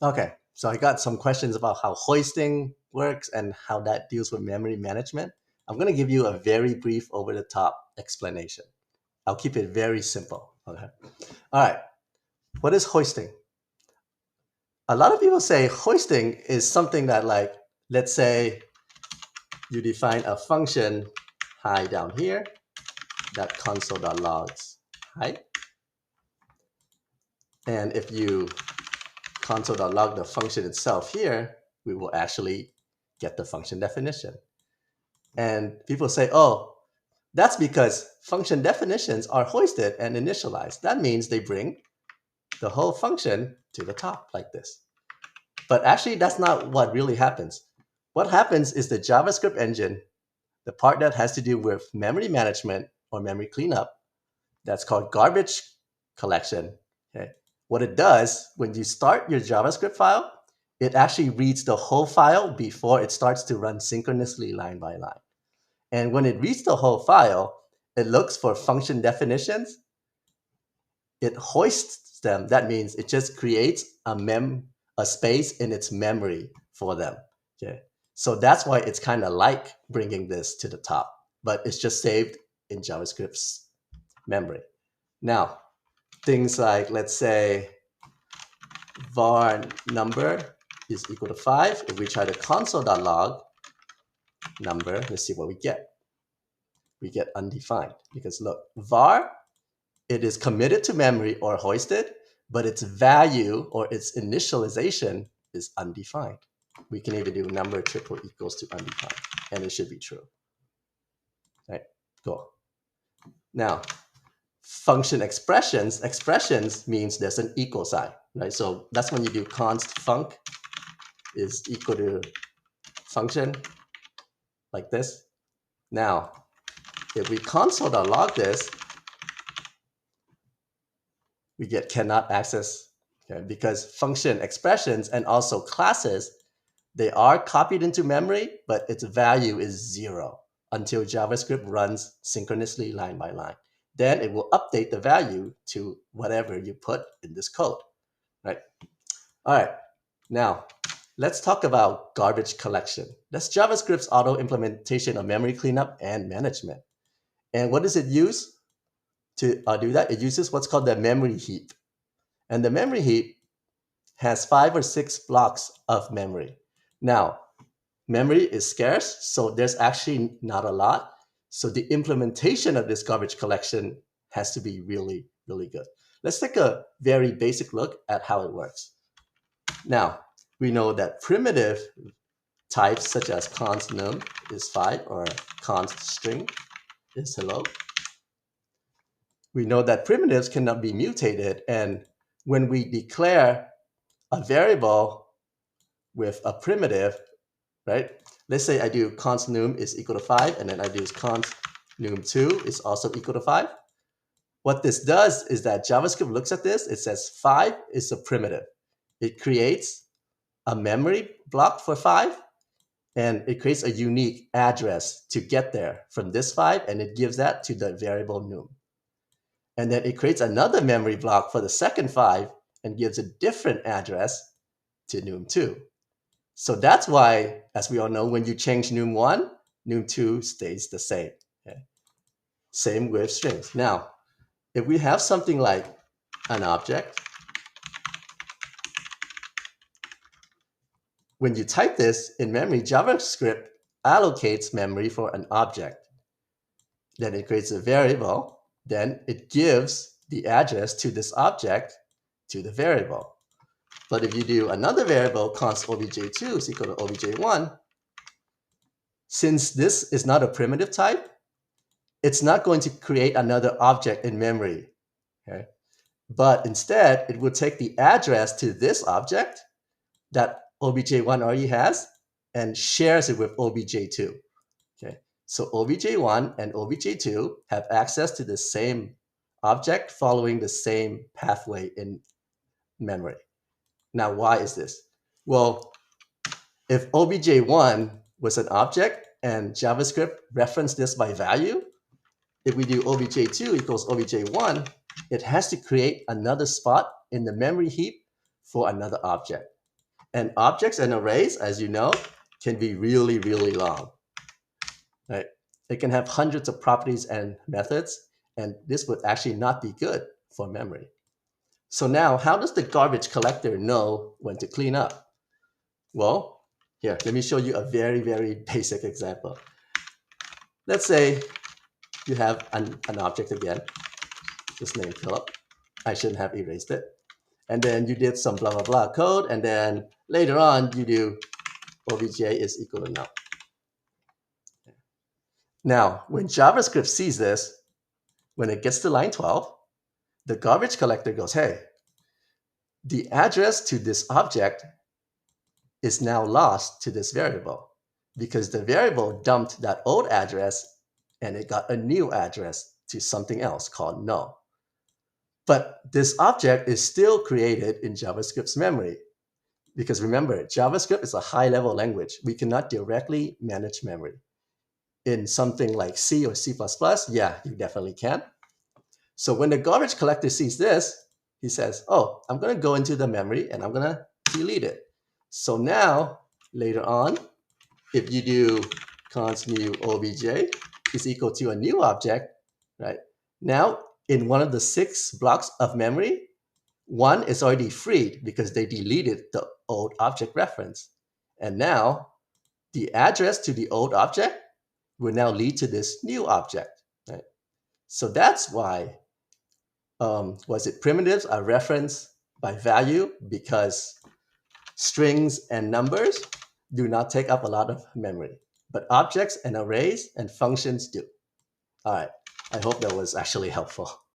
Okay, so I got some questions about how hoisting works and how that deals with memory management. I'm going to give you a very brief over the top explanation. I'll keep it very simple. Okay. All right. What is hoisting? A lot of people say hoisting is something that, like, let's say you define a function high down here that console.logs height. And if you console.log the function itself here, we will actually get the function definition. And people say, oh, that's because function definitions are hoisted and initialized. That means they bring the whole function to the top like this. But actually, that's not what really happens. What happens is the JavaScript engine, the part that has to do with memory management or memory cleanup, that's called garbage collection. Okay. What it does when you start your JavaScript file, it actually reads the whole file before it starts to run synchronously line by line. And when it reads the whole file, it looks for function definitions. It hoists them. That means it just creates a space in its memory for them. Okay. So that's why it's kind of like bringing this to the top, but it's just saved in JavaScript's memory. Now, things like, let's say, var number is equal to 5. If we try to console.log number, let's see what we get. We get undefined because look, var, it is committed to memory or hoisted, but its value or its initialization is undefined. We can even do number triple equals to undefined, and it should be true. Right, cool. Now, function expressions means there's an equal sign, right? So that's when you do const func is equal to function like this. Now, if we console.log this, we get cannot access, okay? Because function expressions and also classes, they are copied into memory, but its value is 0 until JavaScript runs synchronously line by line. Then it will update the value to whatever you put in this code, right? All right, now let's talk about garbage collection. That's JavaScript's auto implementation of memory cleanup and management. And what does it use to do that? It uses what's called the memory heap. And the memory heap has 5 or 6 blocks of memory. Now, memory is scarce, so there's actually not a lot. So the implementation of this garbage collection has to be really, really good. Let's take a very basic look at how it works. Now, we know that primitive types such as const num is 5 or const string is hello. We know that primitives cannot be mutated, and when we declare a variable with a primitive, right? Let's say I do const num is equal to 5, and then I do const num2 is also equal to 5. What this does is that JavaScript looks at this, it says 5 is a primitive. It creates a memory block for 5, and it creates a unique address to get there from this 5, and it gives that to the variable num. And then it creates another memory block for the second 5 and gives a different address to num2. So that's why, as we all know, when you change num1, num2 stays the same. Okay? Same with strings. Now, if we have something like an object, when you type this in memory, JavaScript allocates memory for an object. Then it creates a variable. Then it gives the address to this object to the variable. But if you do another variable, const obj2 is equal to obj1, since this is not a primitive type, it's not going to create another object in memory. Okay? But instead, it will take the address to this object that obj1 already has and shares it with obj2. Okay? So obj1 and obj2 have access to the same object following the same pathway in memory. Now, why is this? Well, if obj1 was an object and JavaScript referenced this by value, if we do obj2 equals obj1, it has to create another spot in the memory heap for another object. And objects and arrays, as you know, can be really, really long. Right? It can have hundreds of properties and methods, and this would actually not be good for memory. So now, how does the garbage collector know when to clean up? Well, here, let me show you a very, very basic example. Let's say you have an object again, just named Philip. I shouldn't have erased it. And then you did some blah, blah, blah code, and then later on you do obj is equal to null. Now, when JavaScript sees this, when it gets to line 12, the garbage collector goes, hey, the address to this object is now lost to this variable because the variable dumped that old address and it got a new address to something else called null. But this object is still created in JavaScript's memory. Because remember, JavaScript is a high-level language. We cannot directly manage memory. In something like C or C++, yeah, you definitely can. So when the garbage collector sees this, he says, oh, I'm going to go into the memory and I'm going to delete it. So now, later on, if you do const new obj is equal to a new object, right? Now, in one of the 6 blocks of memory, one is already freed because they deleted the old object reference. And now, the address to the old object will now lead to this new object, right? So that's why primitives are referenced by value, because strings and numbers do not take up a lot of memory, but objects and arrays and functions do. All right, I hope that was actually helpful.